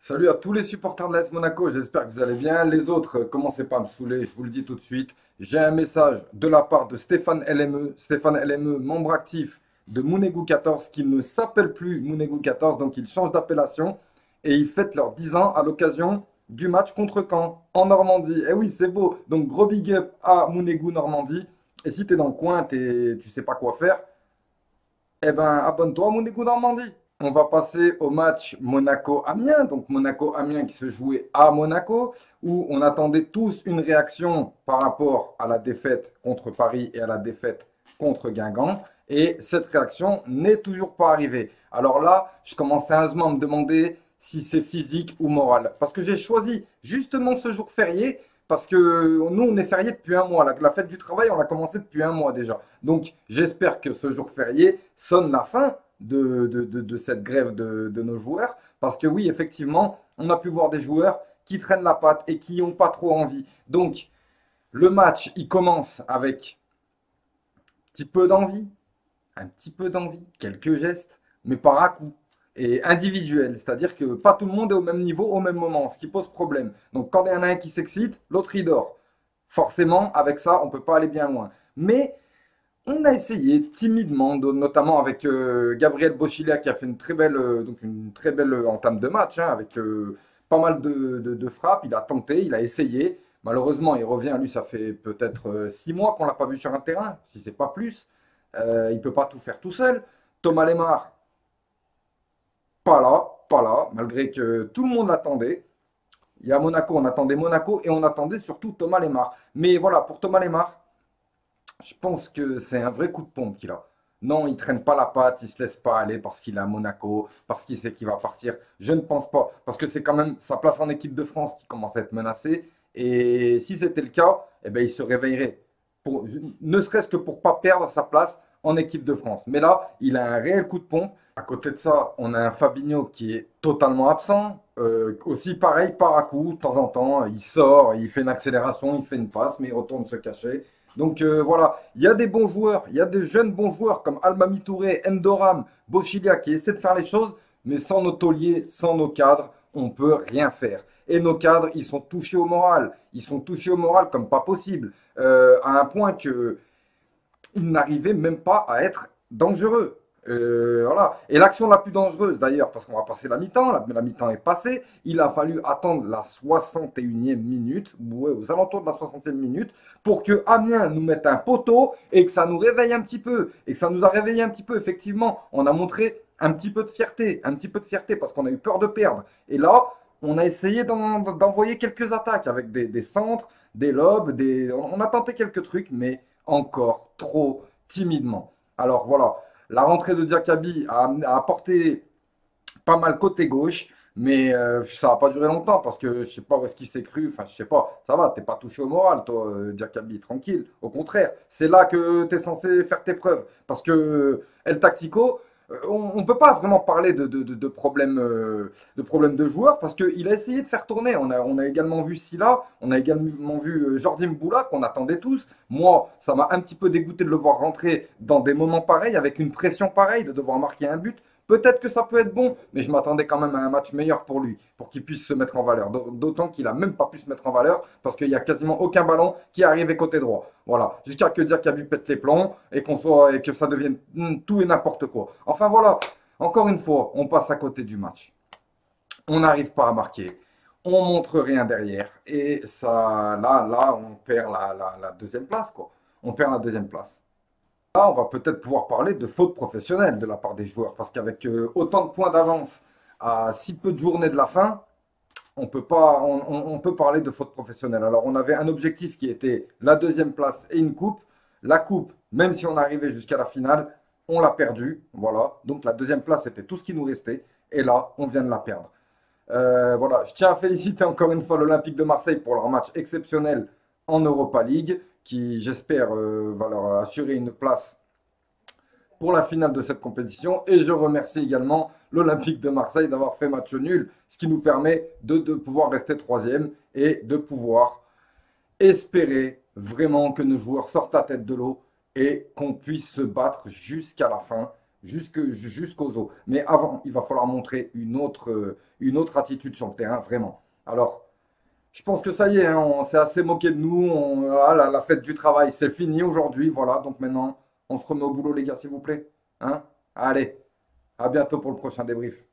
Salut à tous les supporters de l'AS Monaco, j'espère que vous allez bien. Les autres, commencez pas à me saouler, je vous le dis tout de suite. J'ai un message de la part de Stéphane LME, Stéphane LME, membre actif de Mounegou 14, qui ne s'appelle plus Mounegou 14, donc il change d'appellation et ils fêtent leurs 10 ans à l'occasion du match contre Caen en Normandie. Eh oui, c'est beau. Donc gros big up à Mounegou Normandie. Et si t'es dans le coin, tu sais pas quoi faire, eh ben abonne-toi à Mounegou Normandie. On va passer au match Monaco-Amiens. Donc Monaco-Amiens qui se jouait à Monaco, où on attendait tous une réaction par rapport à la défaite contre Paris et à la défaite contre Guingamp. Et cette réaction n'est toujours pas arrivée. Alors là, je commence sérieusement à me demander si c'est physique ou moral. Parce que j'ai choisi justement ce jour férié, parce que nous, on est férié depuis un mois. La fête du travail, on l'a commencé depuis un mois déjà. Donc j'espère que ce jour férié sonne la fin de cette grève de nos joueurs. Parce que oui, effectivement, on a pu voir des joueurs qui traînent la patte et qui n'ont pas trop envie. Donc, le match, il commence avec un petit peu d'envie, quelques gestes, mais par à-coups et individuels. C'est-à-dire que pas tout le monde est au même niveau au même moment, ce qui pose problème. Donc, quand il y en a un qui s'excite, l'autre il dort. Forcément, avec ça, on ne peut pas aller bien loin. Mais on a essayé timidement, notamment avec Gabriel Boschilia qui a fait une très belle entame de match, hein, avec pas mal de frappes. Il a tenté, il a essayé. Malheureusement, il revient. Lui, ça fait peut-être 6 mois qu'on l'a pas vu sur un terrain, si c'est pas plus. Il ne peut pas tout faire tout seul. Thomas Lemar, pas là, malgré que tout le monde l'attendait. Il y a Monaco, on attendait Monaco et on attendait surtout Thomas Lemar. Mais voilà, pour Thomas Lemar, je pense que c'est un vrai coup de pompe qu'il a. Non, il traîne pas la patte, il se laisse pas aller parce qu'il est à Monaco, parce qu'il sait qu'il va partir. Je ne pense pas, parce que c'est quand même sa place en équipe de France qui commence à être menacée. Et si c'était le cas, eh ben, il se réveillerait. Ne serait-ce que pour pas perdre sa place en équipe de France. Mais là, il a un réel coup de pompe. À côté de ça, on a un Fabinho qui est totalement absent. Aussi pareil, par à coup, de temps en temps, il sort, il fait une accélération, il fait une passe, mais il retourne se cacher. Donc voilà, il y a des bons joueurs, il y a des jeunes bons joueurs comme Almami Touré, Endoram, Bochilia qui essaient de faire les choses, mais sans nos tauliers, sans nos cadres, on peut rien faire. Et nos cadres, ils sont touchés au moral. Ils sont touchés au moral comme pas possible, à un point que ils n'arrivaient même pas à être dangereux. Voilà. Et l'action la plus dangereuse d'ailleurs, parce qu'on va passer la mi-temps, la mi-temps est passée, il a fallu attendre la 61e minute, ouais, aux alentours de la 60e minute, pour que Amiens nous mette un poteau et que ça nous réveille un petit peu. Et que ça nous a réveillé un petit peu, effectivement. On a montré un petit peu de fierté, parce qu'on a eu peur de perdre. Et là, on a essayé d'envoyer quelques attaques avec des centres, des lobes, on a tenté quelques trucs, mais encore trop timidement. Alors voilà, la rentrée de Diakabi a apporté pas mal côté gauche, mais ça n'a pas duré longtemps parce que je sais pas où est-ce qu'il s'est cru. Enfin, je sais pas, ça va, t'es pas touché au moral, toi, Diakabi, tranquille. Au contraire, c'est là que tu es censé faire tes preuves parce que El Tactico, on ne peut pas vraiment parler de problème de joueur parce qu'il a essayé de faire tourner. On a également vu Silla, on a également vu Jordi Mboula qu'on attendait tous. Moi, ça m'a un petit peu dégoûté de le voir rentrer dans des moments pareils, avec une pression pareille, de devoir marquer un but. Peut-être que ça peut être bon, mais je m'attendais quand même à un match meilleur pour lui, pour qu'il puisse se mettre en valeur. D'autant qu'il n'a même pas pu se mettre en valeur parce qu'il n'y a quasiment aucun ballon qui est arrivé côté droit. Voilà, jusqu'à que Diakabi pète les plombs et que ça devienne tout et n'importe quoi. Enfin voilà, encore une fois, on passe à côté du match. On n'arrive pas à marquer. On montre rien derrière. Et ça, là, on perd la deuxième place, quoi. On perd la deuxième place. Là, on va peut-être pouvoir parler de faute professionnelle de la part des joueurs, parce qu'avec autant de points d'avance à si peu de journées de la fin, on peut pas, on peut parler de faute professionnelle. Alors, on avait un objectif qui était la deuxième place et une coupe. La coupe, même si on arrivait jusqu'à la finale, on l'a perdue. Voilà. Donc, la deuxième place, c'était tout ce qui nous restait. Et là, on vient de la perdre. Voilà. Je tiens à féliciter encore une fois l'Olympique de Marseille pour leur match exceptionnel en Europa League, qui, j'espère, va leur assurer une place pour la finale de cette compétition. Et je remercie également l'Olympique de Marseille d'avoir fait match nul, ce qui nous permet de pouvoir rester troisième et de pouvoir espérer vraiment que nos joueurs sortent la tête de l'eau et qu'on puisse se battre jusqu'à la fin jusqu'aux os. Mais avant, il va falloir montrer une autre attitude sur le terrain, vraiment. Alors, je pense que ça y est, hein, on s'est assez moqué de nous. Voilà, la fête du travail, c'est fini aujourd'hui. Voilà, donc maintenant, on se remet au boulot, les gars, s'il vous plaît. Hein? Allez, à bientôt pour le prochain débrief.